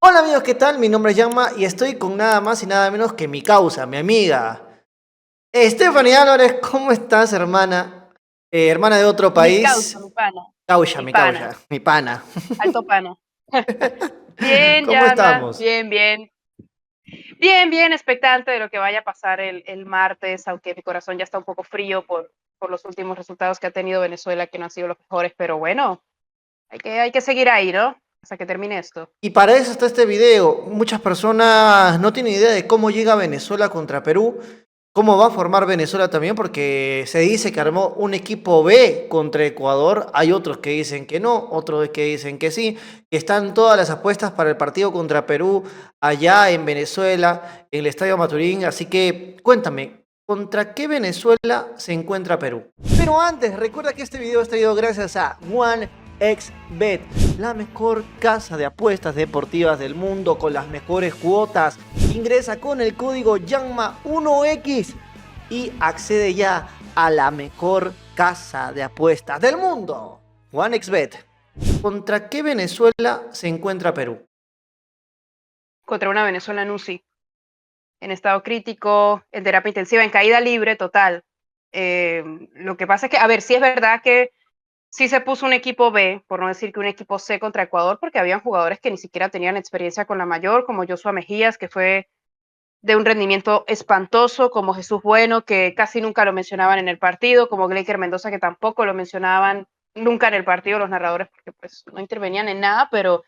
Hola amigos, ¿qué tal? Mi nombre es Yanma y estoy con nada más y nada menos que mi causa, mi amiga. Stephanie Álvarez, ¿cómo estás, hermana? Hermana de otro Mi causa, país. mi pana, Causa, mi mi pana, causa, mi pana. alto pana. Bien, ¿Cómo Yana, estamos? bien, bien. Bien, bien, expectante de lo que vaya a pasar el martes, aunque mi corazón ya está un poco frío por los últimos resultados que ha tenido Venezuela, que no han sido los mejores, pero bueno, hay que seguir ahí, ¿no? Hasta que termine esto. Y para eso está este video. Muchas personas no tienen idea de cómo llega Venezuela contra Perú, cómo va a formar Venezuela también, porque se dice que armó un equipo B contra Ecuador. Hay otros que dicen que no, otros que dicen que sí, que están todas las apuestas para el partido contra Perú allá en Venezuela, en el Estadio Maturín. Así que cuéntame, ¿contra qué Venezuela se encuentra Perú? Pero antes, recuerda que este video está traído gracias a OneXBet, la mejor casa de apuestas deportivas del mundo con las mejores cuotas. Ingresa con el código YANMA1X y accede ya a la mejor casa de apuestas del mundo. OneXBet. ¿Contra qué Venezuela se encuentra Perú? Contra una Venezuela en UCI, en estado crítico, en terapia intensiva, en caída libre total. Lo que pasa es que, a ver, sí es verdad que sí se puso un equipo B, por no decir que un equipo C contra Ecuador, porque habían jugadores que ni siquiera tenían experiencia con la mayor, como Joshua Mejías, que fue de un rendimiento espantoso, como Jesús Bueno, que casi nunca lo mencionaban en el partido, como Gleiker Mendoza, que tampoco lo mencionaban nunca en el partido los narradores, porque pues no intervenían en nada, pero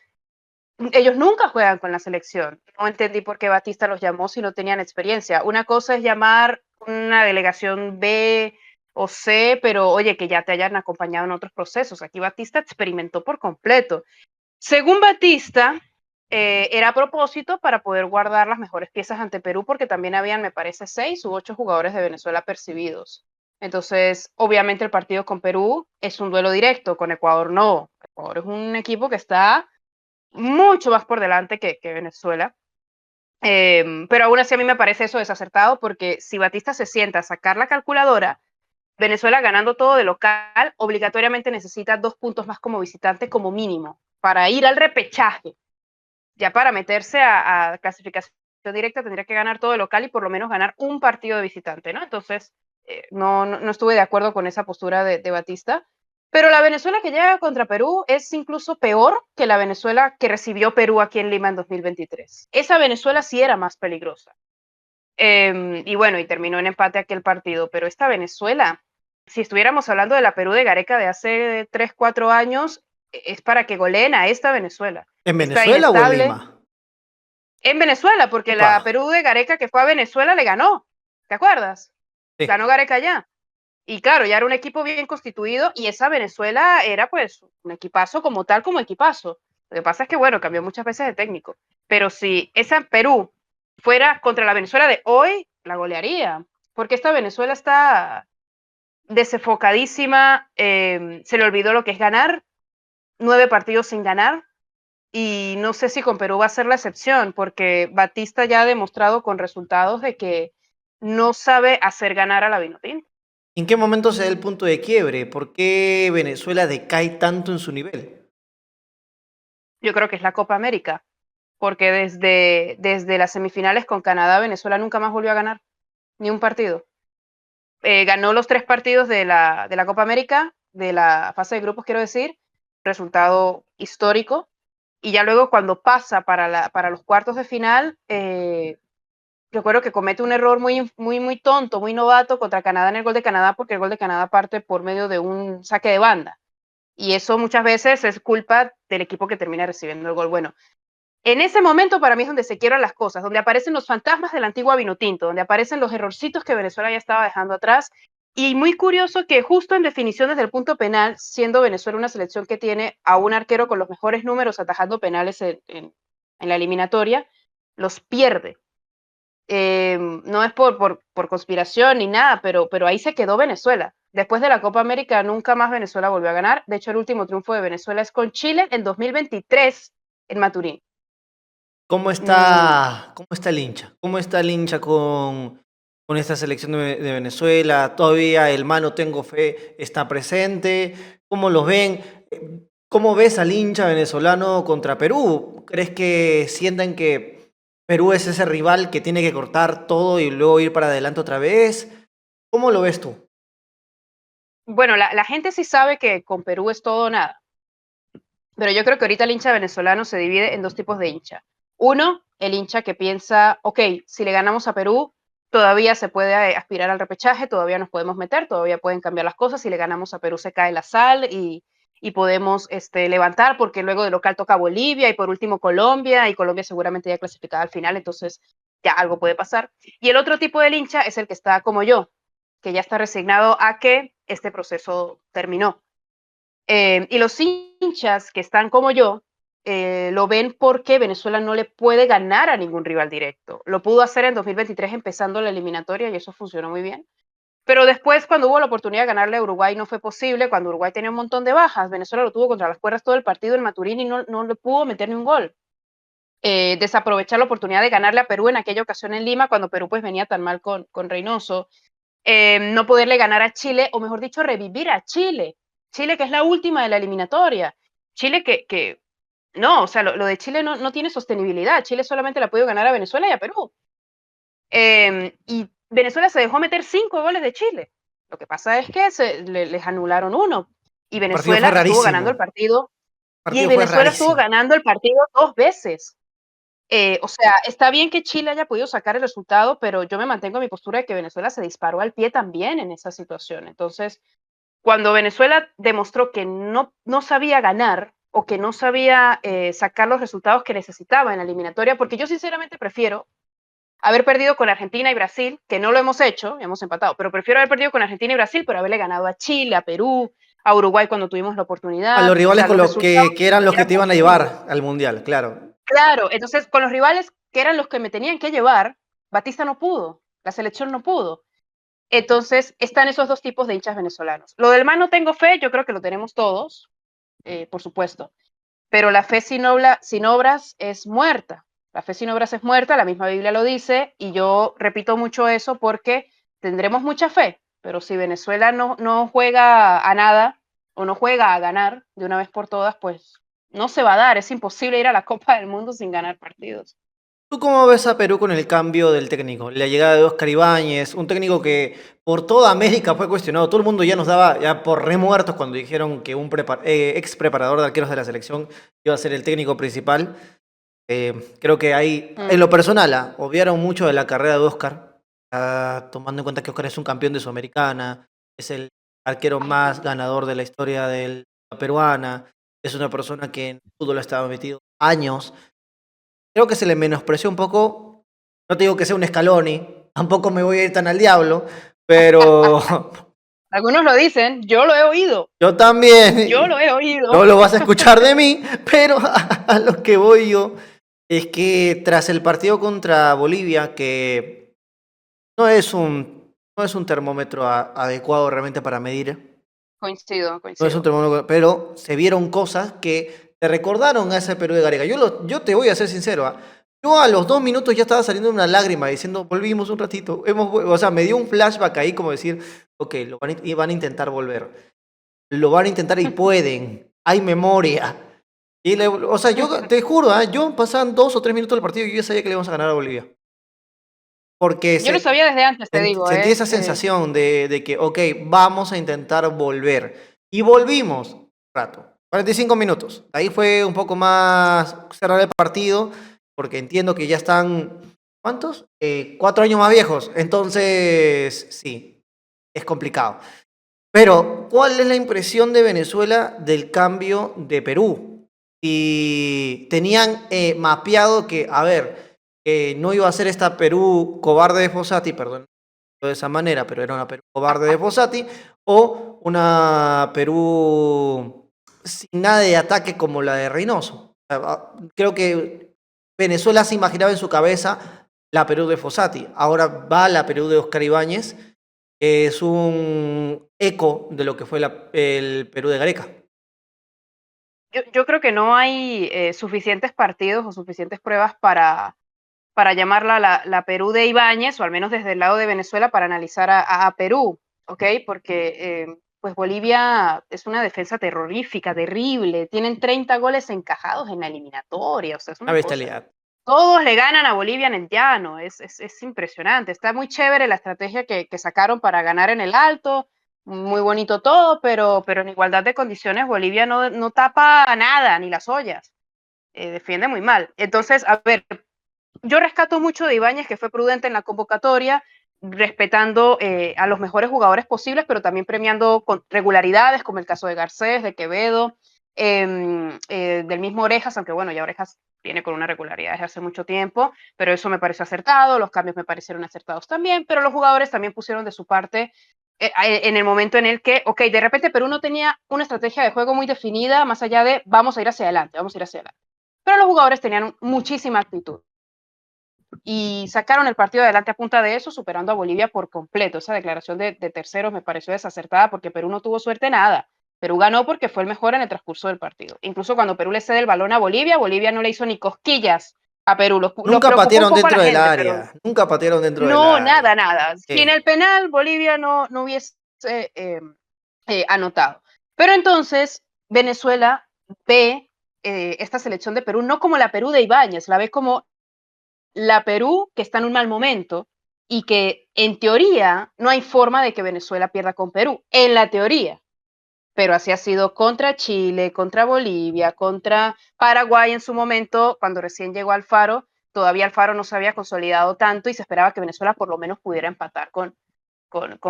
ellos nunca juegan con la selección. No entendí por qué Batista los llamó si no tenían experiencia. Una cosa es llamar una delegación B o C, pero oye, que ya te hayan acompañado en otros procesos. Aquí Batista experimentó por completo. Según Batista, era a propósito para poder guardar las mejores piezas ante Perú, porque también habían, me parece, 6 u 8 jugadores de Venezuela percibidos. Entonces, obviamente el partido con Perú es un duelo directo, con Ecuador no. Ecuador es un equipo que está mucho más por delante que Venezuela. Pero aún así a mí me parece eso desacertado porque si Batista se sienta a sacar la calculadora, Venezuela ganando todo de local, obligatoriamente necesita 2 puntos más como visitante como mínimo para ir al repechaje. Ya para meterse a clasificación directa tendría que ganar todo de local y por lo menos ganar un partido de visitante, ¿no? Entonces, no estuve de acuerdo con esa postura de Batista. Pero la Venezuela que llega contra Perú es incluso peor que la Venezuela que recibió Perú aquí en Lima en 2023. Esa Venezuela sí era más peligrosa. Y bueno, y terminó en empate aquel partido, pero esta Venezuela, si estuviéramos hablando de la Perú de Gareca de hace 3, 4 años, es para que goleen a esta Venezuela. ¿En Está Venezuela o en inestable. Lima? En Venezuela, porque Upa. la Perú de Gareca que fue a Venezuela le ganó. ¿Te acuerdas? Sí. Ganó Gareca allá. Y claro, ya era un equipo bien constituido y esa Venezuela era pues un equipazo como tal, como equipazo. Lo que pasa es que, bueno, cambió muchas veces de técnico. Pero si esa Perú fuera contra la Venezuela de hoy, la golearía. Porque esta Venezuela está desenfocadísima, se le olvidó lo que es ganar, 9 partidos sin ganar, y no sé si con Perú va a ser la excepción, porque Batista ya ha demostrado con resultados de que no sabe hacer ganar a la Vinotinto. ¿En qué momento se da el punto de quiebre? ¿Por qué Venezuela decae tanto en su nivel? Yo creo que es la Copa América, porque desde las semifinales con Canadá, Venezuela nunca más volvió a ganar ni un partido. Ganó los 3 partidos de la Copa América, de la fase de grupos, quiero decir, resultado histórico. Y ya luego cuando pasa para los cuartos de final, recuerdo que comete un error muy, muy, muy tonto, muy novato contra Canadá en el gol de Canadá, porque el gol de Canadá parte por medio de un saque de banda. Y eso muchas veces es culpa del equipo que termina recibiendo el gol. Bueno, en ese momento para mí es donde se quiebran las cosas, donde aparecen los fantasmas de la antigua Vinotinto, donde aparecen los errorcitos que Venezuela ya estaba dejando atrás. Y muy curioso que justo en definiciones del punto penal, siendo Venezuela una selección que tiene a un arquero con los mejores números atajando penales en la eliminatoria, los pierde. No es por conspiración ni nada, pero ahí se quedó Venezuela. Después de la Copa América, nunca más Venezuela volvió a ganar. De hecho, el último triunfo de Venezuela es con Chile en 2023 en Maturín. Mm, Cómo está el hincha? ¿Cómo está el hincha con esta selección de Venezuela? ¿Todavía el mano tengo fe está presente? ¿Cómo los ven? ¿Cómo ves al hincha venezolano contra Perú? ¿Crees que sientan que Perú es ese rival que tiene que cortar todo y luego ir para adelante otra vez? ¿Cómo lo ves tú? Bueno, la gente sí sabe que con Perú es todo o nada, pero yo creo que ahorita el hincha venezolano se divide en dos tipos de hincha. Uno, el hincha que piensa, ok, si le ganamos a Perú, todavía se puede aspirar al repechaje, todavía nos podemos meter, todavía pueden cambiar las cosas, si le ganamos a Perú se cae la sal y podemos levantar, porque luego de local toca Bolivia y por último Colombia, y Colombia seguramente ya clasificada al final, entonces ya algo puede pasar. Y el otro tipo de hincha es el que está como yo, que ya está resignado a que este proceso terminó. Y los hinchas que están como yo lo ven porque Venezuela no le puede ganar a ningún rival directo. Lo pudo hacer en 2023 empezando la eliminatoria y eso funcionó muy bien. Pero después, cuando hubo la oportunidad de ganarle a Uruguay, no fue posible. Cuando Uruguay tenía un montón de bajas, Venezuela lo tuvo contra las cuerdas todo el partido en Maturín y no le pudo meter ni un gol. Desaprovechar la oportunidad de ganarle a Perú en aquella ocasión en Lima, cuando Perú pues venía tan mal con Reynoso. No poderle ganar a Chile, o mejor dicho, revivir a Chile. Chile, que es la última de la eliminatoria. Chile que no, o sea, lo de Chile no tiene sostenibilidad. Chile solamente le ha podido ganar a Venezuela y a Perú. Y Venezuela se dejó meter 5 goles de Chile. Lo que pasa es que les anularon uno. Y El partido fue Venezuela estuvo ganando el rarísimo. partido. El Y partido fue Venezuela estuvo rarísimo. ganando el partido 2 veces. O sea, está bien que Chile haya podido sacar el resultado, pero yo me mantengo en mi postura de que Venezuela se disparó al pie también en esa situación. Entonces, cuando Venezuela demostró que no sabía ganar o que no sabía sacar los resultados que necesitaba en la eliminatoria, porque yo sinceramente prefiero haber perdido con Argentina y Brasil, que no lo hemos hecho, hemos empatado, pero prefiero haber perdido con Argentina y Brasil, pero haberle ganado a Chile, a Perú, a Uruguay cuando tuvimos la A oportunidad. los O rivales sea, con los los resultados que eran los que eran te iban a posibles. llevar al Mundial, claro. Claro, entonces con los rivales que eran los que me tenían que llevar, Batista no pudo, la selección no pudo. Entonces están esos dos tipos de hinchas venezolanos. Lo del más no tengo fe, yo creo que lo tenemos todos, por supuesto, pero la fe sin obras es muerta. La fe sin obras es muerta, la misma Biblia lo dice, y yo repito mucho eso porque tendremos mucha fe, pero si Venezuela no juega a nada o no juega a ganar de una vez por todas, pues no se va a dar. Es imposible ir a la Copa del Mundo sin ganar partidos. ¿Tú cómo ves a Perú con el cambio del técnico? La llegada de Óscar Ibáñez, un técnico que por toda América fue cuestionado. Todo el mundo ya nos daba ya por remuertos cuando dijeron que un ex preparador de arqueros de la selección iba a ser el técnico principal. Creo que ahí, Mm. en lo personal, obviaron mucho de la carrera de Óscar, tomando en cuenta que Óscar es un campeón de Sudamericana, es el arquero más ganador de la historia de la peruana, es una persona que en el fútbol ha estado metido años. Creo que se le menospreció un poco. No te digo que sea un Scaloni, tampoco me voy a ir tan al diablo, pero Algunos lo dicen, yo lo he oído, yo yo lo también, he oído. no lo vas a escuchar de mí, pero a lo que voy yo es que tras el partido contra Bolivia, que no es un termómetro adecuado realmente para medir, Coincido, no es un coincido. termómetro, pero se vieron cosas que te recordaron a ese Perú de Gareca. Yo te voy a ser sincero, yo a los 2 minutos ya estaba saliendo una lágrima diciendo, volvimos un ratito. O sea, me dio un flashback ahí como decir, ok, y van a intentar volver. Lo van a intentar y pueden. Hay memoria. O sea, yo te juro, yo pasaban 2 o 3 minutos del partido y yo ya sabía que le íbamos a ganar a Bolivia. Porque Yo lo sabía desde antes, te digo, sentí ¿eh? esa sensación de que, ok, vamos a intentar volver. Y volvimos un rato, 45 minutos. Ahí fue un poco más cerrar el partido, porque entiendo que ya están, ¿cuántos? 4 años más viejos. Entonces, sí, es complicado. Pero, ¿cuál es la impresión de Venezuela del cambio de Perú? Y tenían mapeado que, a ver, no iba a ser esta Perú cobarde de Fossati, perdón, de esa manera, pero era una Perú cobarde de Fossati, o una Perú sin nada de ataque como la de Reynoso. Creo que Venezuela se imaginaba en su cabeza la Perú de Fossati. Ahora va la Perú de Oscar Ibáñez, que es un eco de lo que fue el Perú de Gareca. Yo creo que no hay suficientes partidos o suficientes pruebas para llamarla la Perú de Ibáñez, o al menos desde el lado de Venezuela, para analizar a Perú, ¿ok? Porque pues Bolivia es una defensa terrorífica, terrible. Tienen 30 goles encajados en la eliminatoria, o sea, es Una una cosa. bestialidad. Todos le ganan a Bolivia en el llano, es impresionante. Está muy chévere la estrategia que sacaron para ganar en el alto, muy bonito todo, pero en igualdad de condiciones Bolivia no tapa nada, ni las ollas. Defiende muy mal. Entonces, a ver, yo rescato mucho de Ibáñez, que fue prudente en la convocatoria, respetando a los mejores jugadores posibles, pero también premiando con regularidades, como el caso de Garcés, de Quevedo, del mismo Orejas, aunque bueno, ya Orejas viene con una regularidad desde hace mucho tiempo, pero eso me pareció acertado, los cambios me parecieron acertados también, pero los jugadores también pusieron de su parte en el momento en el que, ok, de repente Perú no tenía una estrategia de juego muy definida, más allá de vamos a ir hacia adelante, vamos a ir hacia adelante. Pero los jugadores tenían muchísima actitud y sacaron el partido adelante a punta de eso, superando a Bolivia por completo. Esa declaración de terceros me pareció desacertada porque Perú no tuvo suerte nada. Perú ganó porque fue el mejor en el transcurso del partido. Incluso cuando Perú le cede el balón a Bolivia, Bolivia no le hizo ni cosquillas a Perú. Los Nunca preocupó un patearon poco a la dentro del gente, pero área. Nunca patearon dentro del no, nada, área. nada. Sin Sí. el penal, Bolivia no hubiese anotado. Pero entonces Venezuela ve esta selección de Perú no como la Perú de Ibáñez, la ve como la Perú que está en un mal momento y que en teoría no hay forma de que Venezuela pierda con Perú, en la teoría, pero así ha sido contra Chile, contra Bolivia, contra Paraguay en su momento, cuando recién llegó Alfaro, todavía Alfaro no se había consolidado tanto y se esperaba que Venezuela por lo menos pudiera empatar con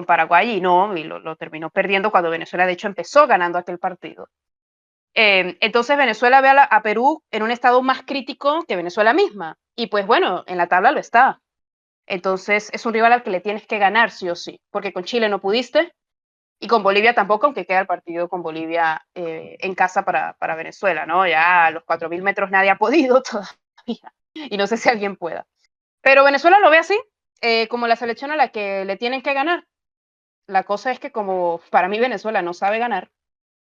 Paraguay y no, y lo terminó perdiendo cuando Venezuela de hecho empezó ganando aquel partido. Entonces Venezuela ve a Perú en un estado más crítico que Venezuela misma. Y pues bueno, en la tabla lo está. Entonces es un rival al que le tienes que ganar sí o sí, porque con Chile no pudiste y con Bolivia tampoco, aunque queda el partido con Bolivia en casa para Venezuela, ¿no? Ya a los 4.000 metros nadie ha podido todavía y no sé si alguien pueda. Pero Venezuela lo ve así, como la selección a la que le tienen que ganar. La cosa es que como para mí Venezuela no sabe ganar,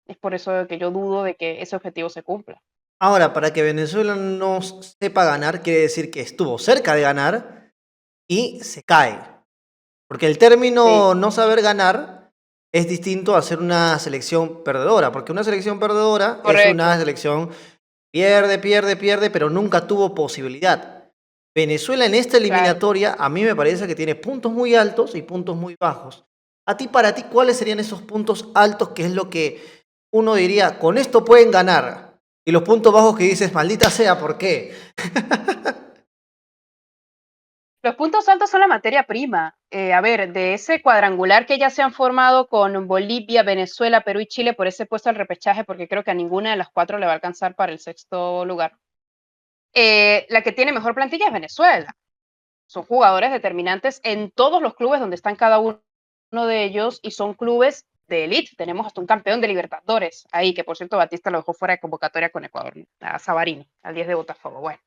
es por eso que yo dudo de que ese objetivo se cumpla. Ahora, para que Venezuela no sepa ganar, quiere decir que estuvo cerca de ganar y se cae. Porque el Sí, término no saber ganar es distinto a ser una selección perdedora. Porque una selección perdedora es una correcto. selección pierde, pierde, pierde, pero nunca tuvo posibilidad. Venezuela en esta Claro. eliminatoria a mí me parece que tiene puntos muy altos y puntos muy bajos. A ti, para ti, ¿cuáles serían esos puntos altos que es lo que uno diría, con esto pueden ganar? Y los puntos bajos que dices, maldita sea, ¿por qué? Los puntos altos son la materia prima. A ver, de ese cuadrangular que ya se han formado con Bolivia, Venezuela, Perú y Chile por ese puesto al repechaje, porque creo que a ninguna de las cuatro le va a alcanzar para el sexto lugar. La que tiene mejor plantilla es Venezuela. Son jugadores determinantes en todos los clubes donde están cada uno de ellos y son clubes de élite. Tenemos hasta un campeón de Libertadores ahí, que por cierto Batista lo dejó fuera de convocatoria con Ecuador, a Savarino, al 10 de Botafogo. Bueno.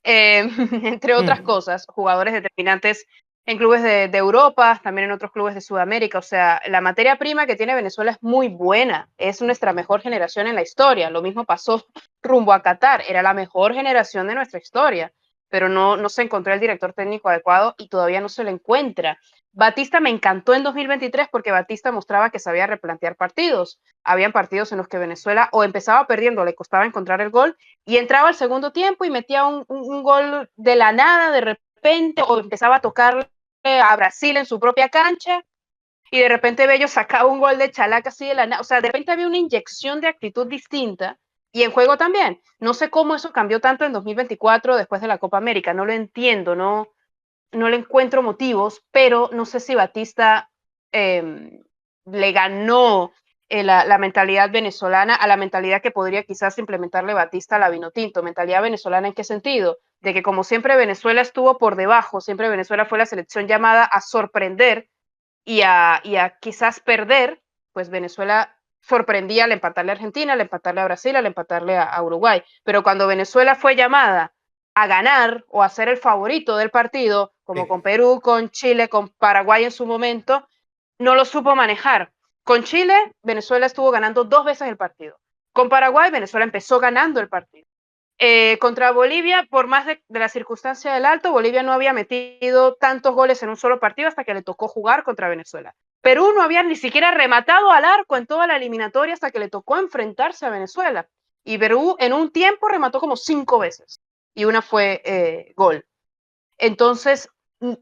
Entre otras Mm. cosas, jugadores determinantes en clubes de Europa, también en otros clubes de Sudamérica. O sea, la materia prima que tiene Venezuela es muy buena, es nuestra mejor generación en la historia. Lo mismo pasó rumbo a Qatar, era la mejor generación de nuestra historia, pero no se encontró el director técnico adecuado y todavía no se lo encuentra. Batista me encantó en 2023 porque Batista mostraba que sabía replantear partidos. Habían partidos en los que Venezuela o empezaba perdiendo, le costaba encontrar el gol, y entraba al segundo tiempo y metía un gol de la nada de repente, o empezaba a tocarle a Brasil en su propia cancha, y de repente Bello sacaba un gol de chalaca así de la nada. O sea, de repente había una inyección de actitud distinta, y en juego también. No sé cómo eso cambió tanto en 2024 después de la Copa América, no lo entiendo, no le encuentro motivos, pero no sé si Batista le ganó la mentalidad venezolana a la mentalidad que podría quizás implementarle Batista a la Vinotinto. ¿Mentalidad venezolana en qué sentido? De que como siempre Venezuela estuvo por debajo, siempre Venezuela fue la selección llamada a sorprender y a quizás perder, pues Venezuela sorprendía al empatarle a Argentina, al empatarle a Brasil, al empatarle a Uruguay. Pero cuando Venezuela fue llamada a ganar o a ser el favorito del partido, como Sí. con Perú, con Chile, con Paraguay en su momento, no lo supo manejar. Con Chile, Venezuela estuvo ganando 2 veces el partido. Con Paraguay, Venezuela empezó ganando el partido. Contra Bolivia, por más de la circunstancia del alto, Bolivia no había metido tantos goles en un solo partido hasta que le tocó jugar contra Venezuela. Perú no había ni siquiera rematado al arco en toda la eliminatoria hasta que le tocó enfrentarse a Venezuela. Y Perú en un tiempo remató como 5 veces y una fue gol. Entonces,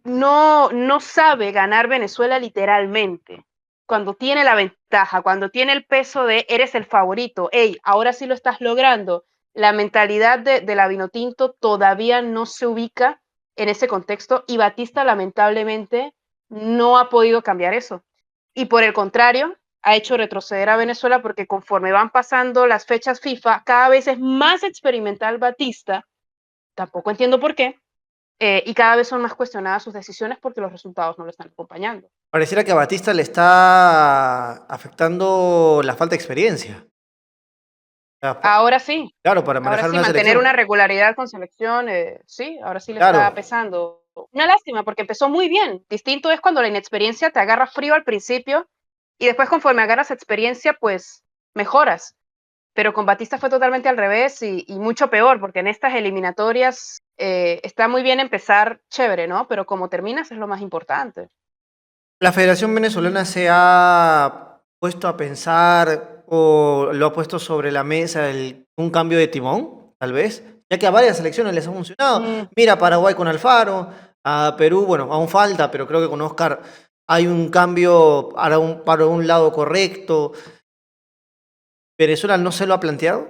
no sabe ganar Venezuela literalmente. Cuando tiene la ventaja, cuando tiene el peso de eres el favorito, hey, ahora sí lo estás logrando. La mentalidad de la Vinotinto todavía no se ubica en ese contexto y Batista lamentablemente no ha podido cambiar eso. Y por el contrario, ha hecho retroceder a Venezuela porque conforme van pasando las fechas FIFA, cada vez es más experimental Batista, tampoco entiendo por qué, y cada vez son más cuestionadas sus decisiones porque los resultados no lo están acompañando. Pareciera que a Batista le está afectando la falta de experiencia. O sea, claro, para Ahora manejar sí, una mantener una selección. regularidad con selección, sí, ahora sí le está Claro, pesando. Una lástima porque empezó muy bien. Distinto es cuando la inexperiencia te agarra frío al principio y después conforme agarras experiencia, pues mejoras. Pero con Batista fue totalmente al revés y mucho peor, porque en estas eliminatorias está muy bien empezar chévere, ¿no? Pero como terminas es lo más importante. la Federación Venezolana se ha puesto a pensar o lo ha puesto sobre la mesa un cambio de timón, tal vez, ya que a varias selecciones les ha funcionado. Mm, Mira, Paraguay con Alfaro, a Perú, bueno, aún falta, pero creo que con Oscar hay un cambio para un lado correcto. ¿Venezuela no se lo ha planteado?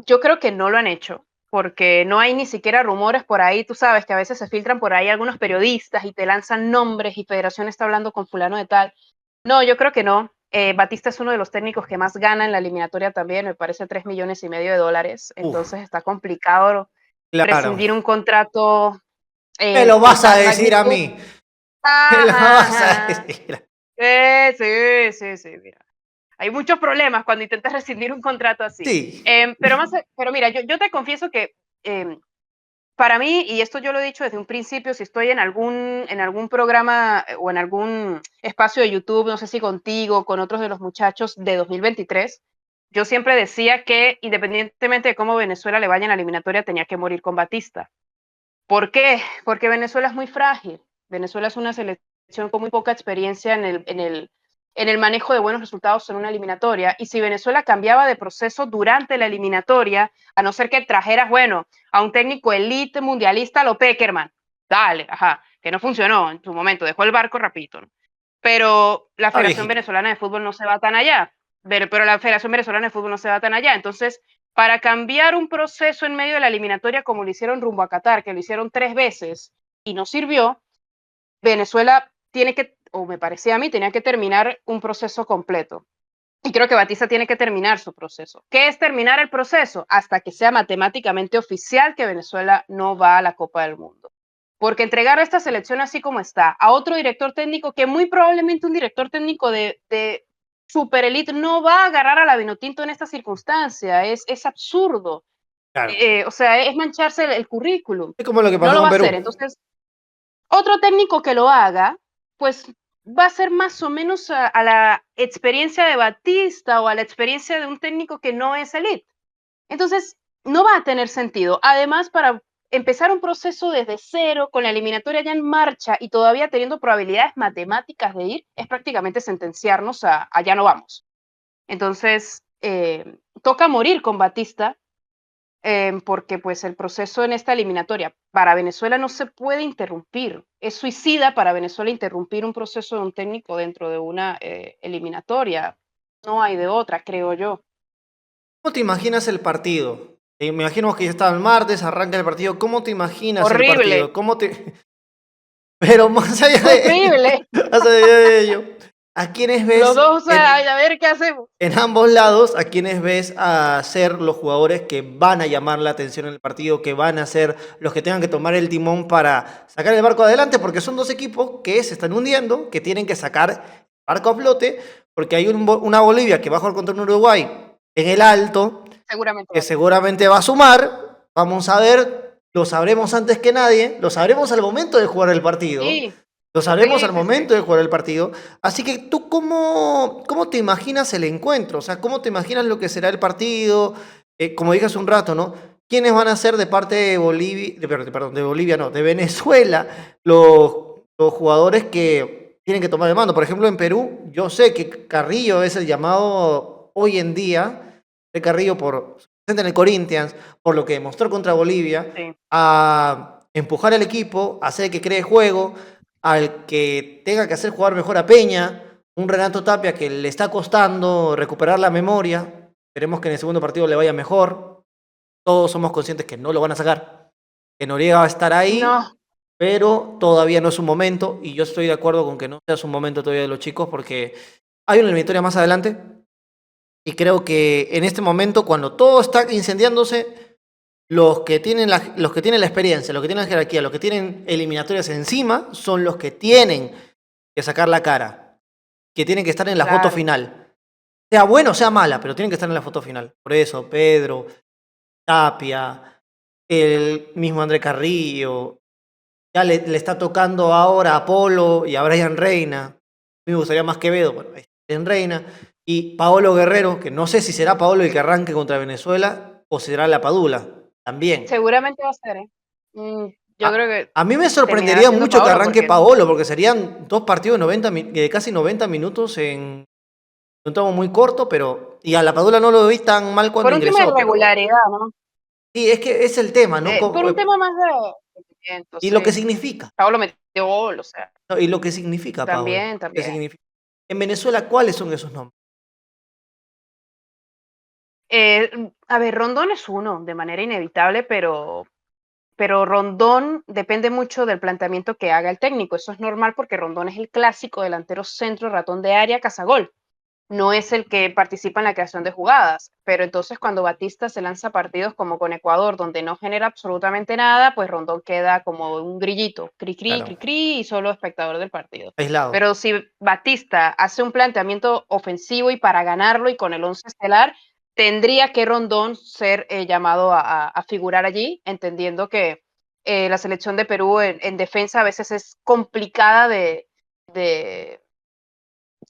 Yo creo que no lo han hecho, porque no hay ni siquiera rumores por ahí. Tú sabes que a veces se filtran por ahí algunos periodistas y te lanzan nombres y Federación está hablando con fulano de tal. No, yo creo que no. Batista es uno de los técnicos que más gana en la eliminatoria también, me parece 3,5 millones. Uf, Entonces está complicado claro. rescindir un contrato Me lo de vas a tal decir a magnitud. mí. Me lo Ajá, vas a ajá. decir. Sí, mira. Hay muchos problemas cuando intentas rescindir un contrato así. Sí, Pero mira, yo te confieso que para mí, y esto yo lo he dicho desde un principio, si estoy en algún programa o en algún espacio de YouTube, no sé si contigo, con otros de los muchachos de 2023, yo siempre decía que independientemente de cómo Venezuela le vaya en la eliminatoria, tenía que morir con Batista. ¿Por qué? Porque Venezuela es muy frágil. Venezuela es una selección con muy poca experiencia en el manejo de buenos resultados en una eliminatoria. Y si Venezuela cambiaba de proceso durante la eliminatoria, a no ser que trajeras, bueno, a un técnico elite mundialista, lo Peckerman, dale, ajá, que no funcionó en su momento, dejó el barco rapidito, ¿no? Pero la está Federación viejito. Venezolana de Fútbol no se va tan allá. Pero la Federación Venezolana de Fútbol no se va tan allá. Entonces, para cambiar un proceso en medio de la eliminatoria como lo hicieron rumbo a Qatar, que lo hicieron 3 veces y no sirvió, Venezuela tiene que, o me parecía a mí, tenía que terminar un proceso completo. Y creo que Batista tiene que terminar su proceso. ¿Qué es terminar el proceso? Hasta que sea matemáticamente oficial que Venezuela no va a la Copa del Mundo. Porque entregar esta selección así como está a otro director técnico, que muy probablemente un director técnico de super elite no va a agarrar a la Vinotinto en esta circunstancia, es absurdo. Claro. O sea, es mancharse el currículum. Es como lo que No pasó lo con va a Perú. hacer. Entonces, otro técnico que lo haga, pues va a ser más o menos a la experiencia de Batista o a la experiencia de un técnico que no es elite. Entonces, no va a tener sentido. Además, para empezar un proceso desde cero, con la eliminatoria ya en marcha y todavía teniendo probabilidades matemáticas de ir, es prácticamente sentenciarnos a ya no vamos. Entonces, toca morir con Batista porque pues el proceso en esta eliminatoria para Venezuela no se puede interrumpir. Es suicida para Venezuela interrumpir un proceso de un técnico dentro de una eliminatoria. No hay de otra, creo yo. ¿Cómo te imaginas el partido? Me imagino que ya está el martes, arranca el partido. ¿Cómo te imaginas el Horrible, partido? ¿Cómo te... Pero más allá horrible. más allá de ello, ¿a quiénes Los ves dos, o sea, a ver qué hacemos. en ambos lados? ¿A quiénes ves a ser los jugadores que van a llamar la atención en el partido, que van a ser los que tengan que tomar el timón para sacar el barco adelante? Porque son dos equipos que se están hundiendo, que tienen que sacar el barco a flote, porque hay una Bolivia que va a jugar contra un Uruguay en el alto, Seguramente que va a ser. seguramente va a sumar. Vamos a ver, lo sabremos antes que nadie, lo sabremos al momento de jugar el partido. Sí, Lo sabremos sí, al sí, sí. momento de jugar el partido. Así que tú, ¿cómo te imaginas el encuentro? O sea, ¿cómo te imaginas lo que será el partido? Como dije hace un rato, ¿no? ¿Quiénes van a ser de parte de Bolivia, perdón, de Bolivia no, de Venezuela, los jugadores que tienen que tomar el mando. Por ejemplo, en Perú, yo sé que Carrillo es el llamado hoy en día, de Carrillo por su presente en el Corinthians, por lo que demostró contra Bolivia, Sí, a empujar al equipo, a hacer que cree juego, al que tenga que hacer jugar mejor a Peña, un Renato Tapia que le está costando recuperar la memoria. Esperemos que en el segundo partido le vaya mejor. Todos somos conscientes que no lo van a sacar, que Noriega va a estar ahí, no, pero todavía no es un momento, y yo estoy de acuerdo con que no sea un momento todavía de los chicos, porque hay una eliminatoria más adelante, y creo que en este momento, cuando todo está incendiándose, los que tienen la experiencia, los que tienen la jerarquía, los que tienen eliminatorias encima, son los que tienen que sacar la cara, que tienen que estar en la foto claro. final. Sea buena o sea mala, pero tienen que estar en la foto final. Por eso, Pedro, Tapia, el mismo André Carrillo, ya le está tocando ahora a Polo y a Brian Reina. A mí me gustaría más Quevedo, bueno, ahí está en Reina. Y Paolo Guerrero, que no sé si será Paolo el que arranque contra Venezuela o será la Padula, también. Seguramente va a ser, ¿eh? Yo creo que A mí me terminará sorprendería siendo mucho que Paolo arranque porque Paolo, porque serían dos partidos de, de casi 90 minutos en un tramo muy corto, pero... Y a la Padula no lo vi tan mal cuando por un tema de ingresó, pero... regularidad, ¿no? Sí, es que es el tema, ¿no? Por un tema más de rendimiento, Y lo que sí. significa. Paolo metió gol, o sea, ¿No? Y lo que significa, Paolo. también, ¿Qué también. significa? En Venezuela, ¿cuáles son esos nombres? A ver, Rondón es uno, de manera inevitable, pero Rondón depende mucho del planteamiento que haga el técnico. Eso es normal porque Rondón es el clásico delantero centro, ratón de área, cazagol. No es el que participa en la creación de jugadas. Pero entonces cuando Batista se lanza partidos como con Ecuador, donde no genera absolutamente nada, pues Rondón queda como un grillito, cri cri, Claro, cri cri, y solo espectador del partido. aislado. Pero si Batista hace un planteamiento ofensivo y para ganarlo y con el once estelar, tendría que Rondón ser llamado a figurar allí, entendiendo que la selección de Perú en defensa a veces es complicada de,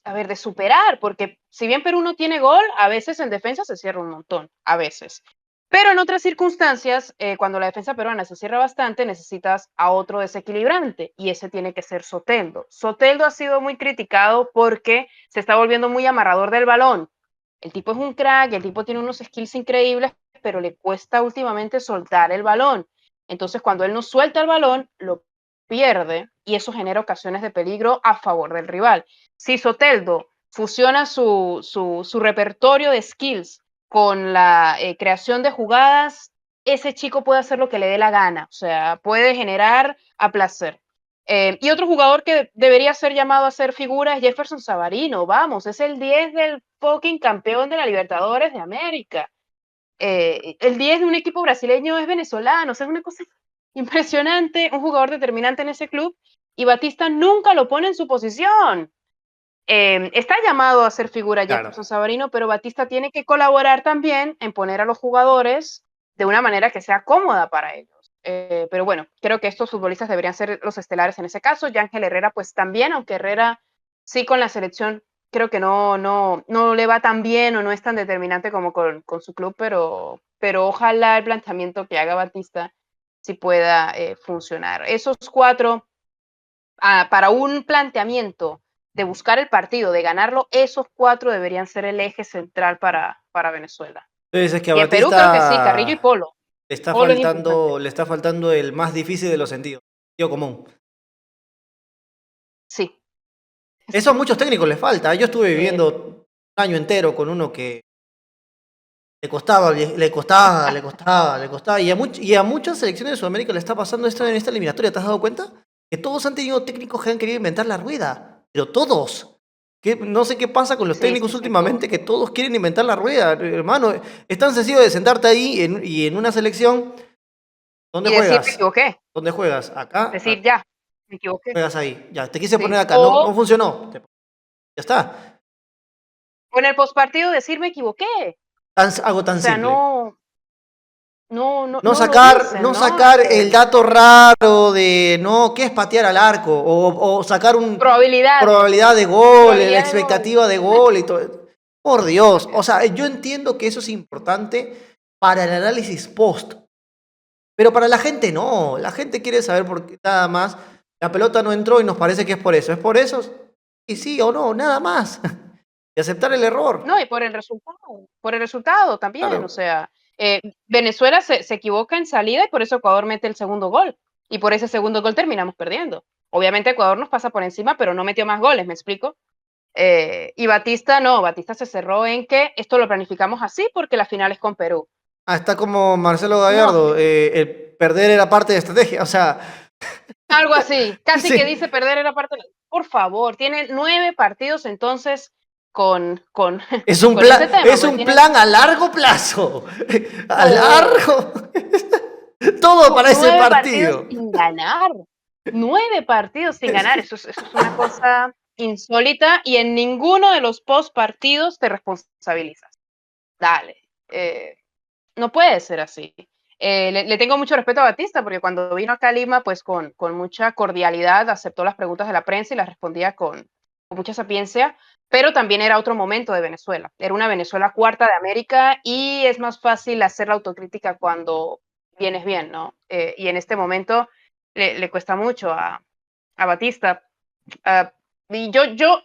a ver, de superar, porque si bien Perú no tiene gol, a veces en defensa se cierra un montón, a veces. Pero en otras circunstancias, cuando la defensa peruana se cierra bastante, necesitas a otro desequilibrante y ese tiene que ser Soteldo. Soteldo ha sido muy criticado porque se está volviendo muy amarrador del balón. El tipo es un crack, el tipo tiene unos skills increíbles, pero le cuesta últimamente soltar el balón. Entonces, cuando él no suelta el balón, lo pierde y eso genera ocasiones de peligro a favor del rival. Si Soteldo fusiona su repertorio de skills con la creación de jugadas, ese chico puede hacer lo que le dé la gana, o sea, puede generar a placer. Y otro jugador que debería ser llamado a ser figura es Jefferson Savarino, vamos, es el 10 del fucking campeón de la Libertadores de América. El 10 de un equipo brasileño es venezolano, o sea, es una cosa impresionante, un jugador determinante en ese club, y Batista nunca lo pone en su posición. Está llamado a ser figura Claro. Jefferson Savarino, pero Batista tiene que colaborar también en poner a los jugadores de una manera que sea cómoda para ellos. Pero bueno, creo que estos futbolistas deberían ser los estelares en ese caso. Yángel Herrera, pues también, aunque Herrera sí con la selección creo que no le va tan bien o no es tan determinante como con su club, pero ojalá el planteamiento que haga Batista sí pueda funcionar. Esos cuatro para un planteamiento de buscar el partido, de ganarlo, esos cuatro deberían ser el eje central para Venezuela. Entonces es que a Y en Perú creo que sí, Carrillo y Batista Polo. Polo es importante. le está faltando el más difícil de los sentidos, sentido común. Sí, Eso a sí. muchos técnicos les falta. Yo estuve Eh, viviendo un año entero con uno que le costaba, le costaba, le costaba, le costaba. Y a muchas selecciones de Sudamérica le está pasando esto en esta eliminatoria. ¿Te has dado cuenta? Que todos han tenido técnicos que han querido inventar la rueda. Pero todos. Que, no sé qué pasa con los sí, técnicos sí, sí, todo, últimamente, que todo. todos quieren inventar la rueda. Hermano, es tan sencillo de sentarte ahí y en una selección. ¿Dónde Y decir, me juegas? equivoqué. ¿Dónde juegas? Acá, Decir, ya, me equivoqué. juegas ahí. Ya, te quise poner Sí. acá. No, no funcionó. Ya está. O en el postpartido decir, me equivoqué. Algo O tan sea, simple. no lo dicen, No ¿no? sacar el dato raro de, no, ¿qué es patear al arco? O sacar un probabilidad de gol, la probabilidad de gol. expectativa de gol y todo. Por Dios, o sea, yo entiendo que eso es importante para el análisis post, pero para la gente no. La gente quiere saber por qué nada más la pelota no entró y nos parece que es por eso. ¿Es por eso? sí, sí o no, nada más. Y aceptar el error. No, y por el resultado también, o Claro. sea, Venezuela se equivoca en salida y por eso Ecuador mete el segundo gol. Y por ese segundo gol terminamos perdiendo. Obviamente Ecuador nos pasa por encima, pero no metió más goles, ¿me explico? Y Batista no, Batista se cerró en que esto lo planificamos así porque la final es con Perú. Ah, está como Marcelo No, Gallardo, el perder era parte de estrategia. O sea, algo así, casi que sí. dice perder era parte. Por favor, tiene 9 partidos entonces con, con ese tema, Es porque un tiene plan a largo plazo. A todo. largo. Todo para ese 9 partidos partido. sin ganar. 9 partidos sin ganar. Eso es una cosa insólita y en ninguno de los post partidos te responsabilizas. Dale. No puede ser así. Le tengo mucho respeto a Batista porque cuando vino acá a Lima, pues con mucha cordialidad aceptó las preguntas de la prensa y las respondía con mucha sapiencia, pero también era otro momento de Venezuela. Era una Venezuela cuarta de América y es más fácil hacer la autocrítica cuando vienes bien, ¿no? Y en este momento le cuesta mucho a Batista. Ah, y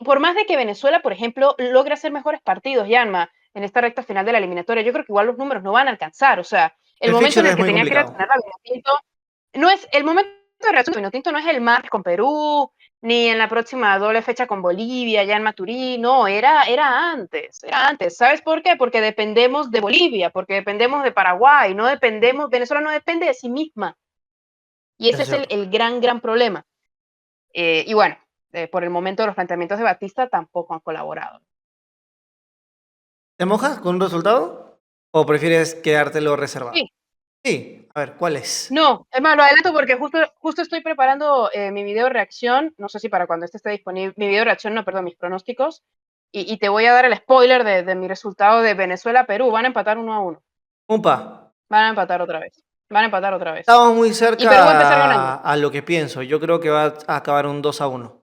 por más de que Venezuela, por ejemplo, logre hacer mejores partidos, Yanma, en esta recta final de la eliminatoria, yo creo que igual los números no van a alcanzar. O sea, el El momento en fixture el es que muy tenía que complicado. reaccionar la Vinotinto, no es el momento de reacción de Vinotinto no es el martes con Perú, ni en la próxima doble fecha con Bolivia, ya en Maturí, no, era antes, era antes. ¿Sabes por qué? Porque dependemos de Bolivia, porque dependemos de Paraguay, no dependemos, Venezuela no depende de sí misma. Y Eso ese es es cierto. el gran, gran problema. Y bueno, por el momento los planteamientos de Batista tampoco han colaborado. ¿Te mojas con un resultado? ¿O prefieres quedártelo reservado? Sí, Sí. A ver, ¿cuál es? no, es más, lo adelanto porque justo estoy preparando mi video reacción, no sé si para cuando este esté disponible, mi video reacción, no, perdón, mis pronósticos, y te voy a dar el spoiler de mi resultado de Venezuela-Perú, van a empatar 1-1, Umpa. van a empatar otra vez, van a empatar otra vez. Estamos muy Y Perú va a empezar ganando, cerca a lo que pienso. Yo creo que va a acabar un 2-1.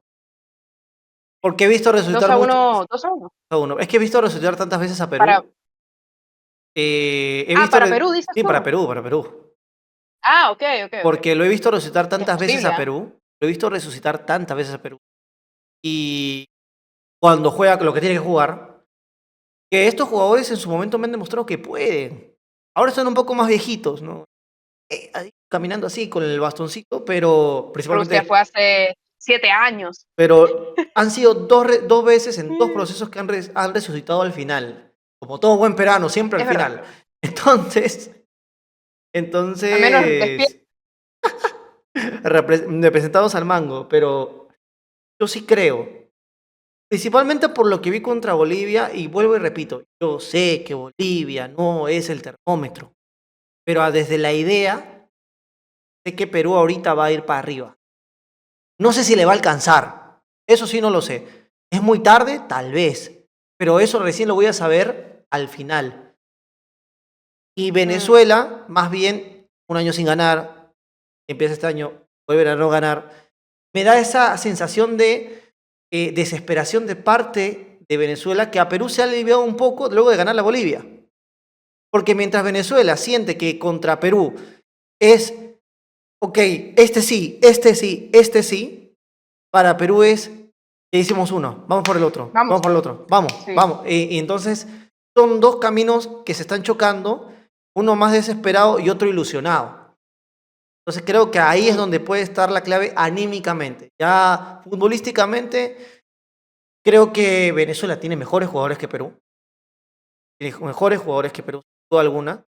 Porque he visto dos resultar a mucho. uno, 2-1. 2-1. Es que he visto resultar tantas veces a Para, Perú. He visto. para Perú, dices Sí, para tú. Perú, para Perú. Ok, ok, ok. Porque lo he visto resucitar Es tantas veces posible, a ¿ah? Perú. Lo he visto resucitar tantas veces a Perú. Y cuando juega lo que tiene que jugar, que estos jugadores en su momento me han demostrado que pueden. Ahora son un poco más viejitos, ¿no? Ahí, caminando así con el bastoncito, pero Rusia principalmente. fue hace 7 años. Pero han sido dos veces en dos procesos que han resucitado al final. Como todo buen peruano, siempre al Es verdad. final. Entonces, Al menos despierta. entonces, representados al mango, pero yo sí creo, principalmente por lo que vi contra Bolivia, y vuelvo y repito, yo sé que Bolivia no es el termómetro, pero desde la idea, sé que Perú ahorita va a ir para arriba. No sé si le va a alcanzar, eso sí no lo sé. ¿Es muy tarde? Tal vez, pero eso recién lo voy a saber al final. Y Mm, Venezuela, más bien, un año sin ganar, empieza este año, vuelve a no ganar, me da esa sensación de desesperación de parte de Venezuela que a Perú se ha aliviado un poco luego de ganar la Bolivia. Porque mientras Venezuela siente que contra Perú es, ok, este sí, este sí, este sí, para Perú es, ya hicimos uno, vamos por el otro, vamos vamos, por el otro, vamos, sí. vamos. Y entonces son dos caminos que se están chocando, uno más desesperado y otro ilusionado. Entonces creo que ahí es Mm, donde puede estar la clave anímicamente. Ya futbolísticamente, creo que Venezuela tiene mejores jugadores que Perú. Tiene mejores jugadores que Perú, sin duda alguna,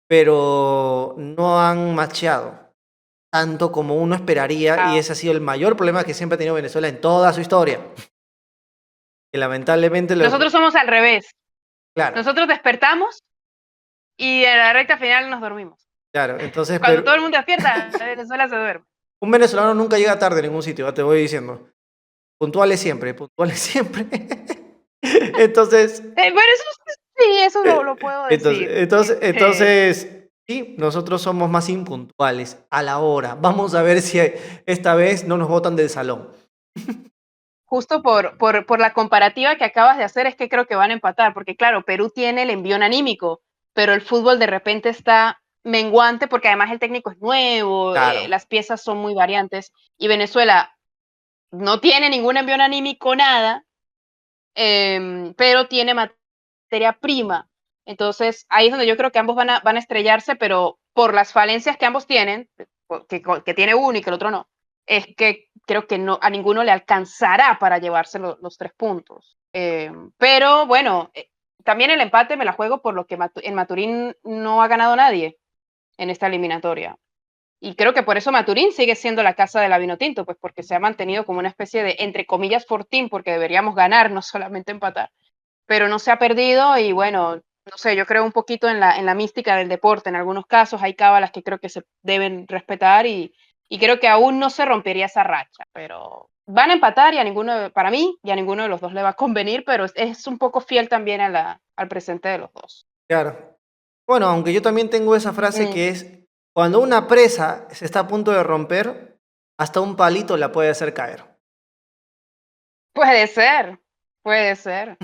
pero no han macheado tanto como uno esperaría y ah, ese ha sido el mayor problema que siempre ha tenido Venezuela en toda su historia. Que lamentablemente, nosotros somos al revés. claro, Nosotros despertamos y en la recta final nos dormimos. claro. Entonces, Cuando todo el mundo despierta, Venezuela se duerme. un venezolano nunca llega tarde en ningún sitio, ya te voy diciendo. Puntuales siempre, puntuales siempre. Entonces, Bueno, sí, eso lo puedo decir. entonces, sí, nosotros somos más impuntuales a la hora. Vamos a ver si esta vez no nos botan del salón. Justo por la comparativa que acabas de hacer, es que creo que van a empatar, porque claro, Perú tiene el envión anímico, pero el fútbol de repente está menguante porque además el técnico es nuevo, Claro. las piezas son muy variantes, y Venezuela no tiene ningún envío anímico, nada, pero tiene materia prima. Entonces, ahí es donde yo creo que ambos van a estrellarse, pero por las falencias que ambos tienen, que tiene uno y que el otro no, es que creo que no, a ninguno le alcanzará para llevarse los 3 puntos. Pero bueno, también el empate me la juego por lo que en Maturín no ha ganado nadie en esta eliminatoria. Y creo que por eso Maturín sigue siendo la casa de la Vinotinto, pues porque se ha mantenido como una especie de, entre comillas, fortín, porque deberíamos ganar, no solamente empatar, pero no se ha perdido y bueno, no sé, yo creo un poquito en la mística del deporte. En algunos casos hay cábalas que creo que se deben respetar y creo que aún no se rompería esa racha, pero van a empatar y a ninguno, para mí, y a ninguno de los dos le va a convenir, pero es un poco fiel también al presente de los dos. Claro. Bueno, aunque yo también tengo esa frase Mm, que es, cuando una presa se está a punto de romper, hasta un palito la puede hacer caer. puede ser, puede ser.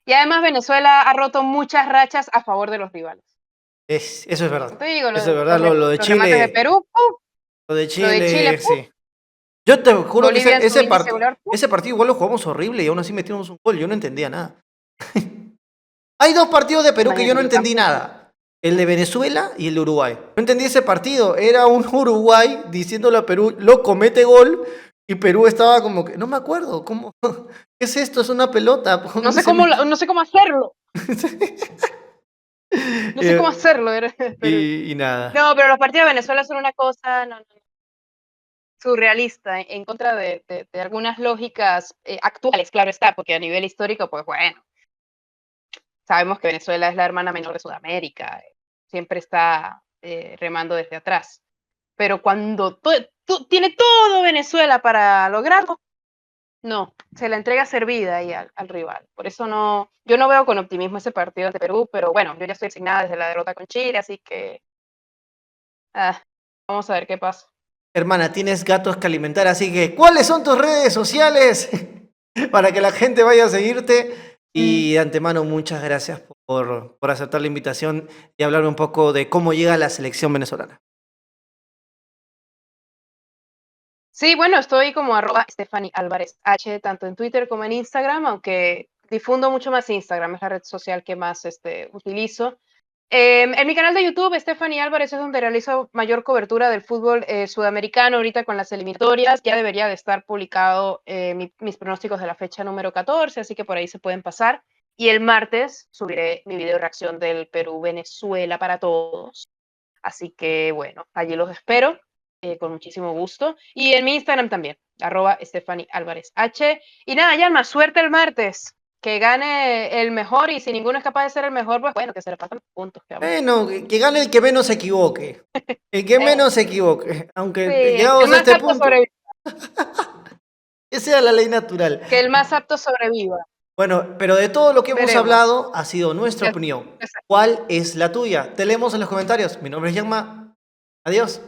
Y además Venezuela ha roto muchas rachas a favor de los rivales. Eso es verdad. Te digo, Eso es verdad. Lo de los remates de Chile, Perú, ¡puf! lo de Lo de Chile, Chile, ¡puf! sí. Yo te juro que Bolivia en su índice goleador, ¡puf! ese partido igual lo jugamos horrible y aún así metimos un gol. Yo no entendía nada. Hay dos partidos de Perú que yo Imagínate, no yo entendí tampoco. nada. El de Venezuela y el de Uruguay. No entendí ese partido. Era un Uruguay diciéndole a Perú, lo comete gol. Y Perú estaba como que, no me acuerdo, ¿cómo? ¿Qué es esto? Es una pelota. ¿Por No dónde sé se cómo, mete? no sé cómo hacerlo. No sé cómo Eh, hacerlo. Perú. y nada. No, pero los partidos de Venezuela son una cosa no, no, surrealista en contra de algunas lógicas actuales, claro está, porque a nivel histórico, pues bueno, sabemos que Venezuela es la hermana menor de Sudamérica, siempre está remando desde atrás. Pero cuando tiene todo Venezuela para lograrlo, no, se la entrega servida ahí al rival. Por eso no, yo no veo con optimismo ese partido ante Perú, pero bueno, yo ya estoy asignada desde la derrota con Chile, así que vamos a ver qué pasa. Hermana, tienes gatos que alimentar, así que ¿cuáles son tus redes sociales? Para que la gente vaya a seguirte. Mm. Y de antemano, muchas gracias por aceptar la invitación y hablarme un poco de cómo llega la selección venezolana. Sí, bueno, estoy como @Stephanie Álvarez H, tanto en Twitter como en Instagram, aunque difundo mucho más Instagram, es la red social que más utilizo. En mi canal de YouTube, Stephanie Álvarez, es donde realizo mayor cobertura del fútbol sudamericano, ahorita con las eliminatorias. Ya debería de estar publicado mis pronósticos de la fecha número 14, así que por ahí se pueden pasar. Y el martes subiré mi video reacción del Perú-Venezuela para todos. Así que bueno, allí los espero con muchísimo gusto. Y en mi Instagram también, @Stephanie Álvarez H. Y nada, ya más suerte el martes. Que gane el mejor y si ninguno es capaz de ser el mejor, pues bueno, que se le pasen puntos. ¿Qué vamos a hacer? Bueno, que gane el que menos se equivoque. El que Eh, menos se equivoque. Aunque sí, llegados el a más este apto punto, sobrevive. esa sea la ley natural. Que el más apto sobreviva. Bueno, pero de todo lo que hemos Veremos. hablado ha sido nuestra Ya- opinión. ya sé. ¿Cuál es la tuya? Te leemos en los comentarios. Mi nombre es Yanma. Adiós.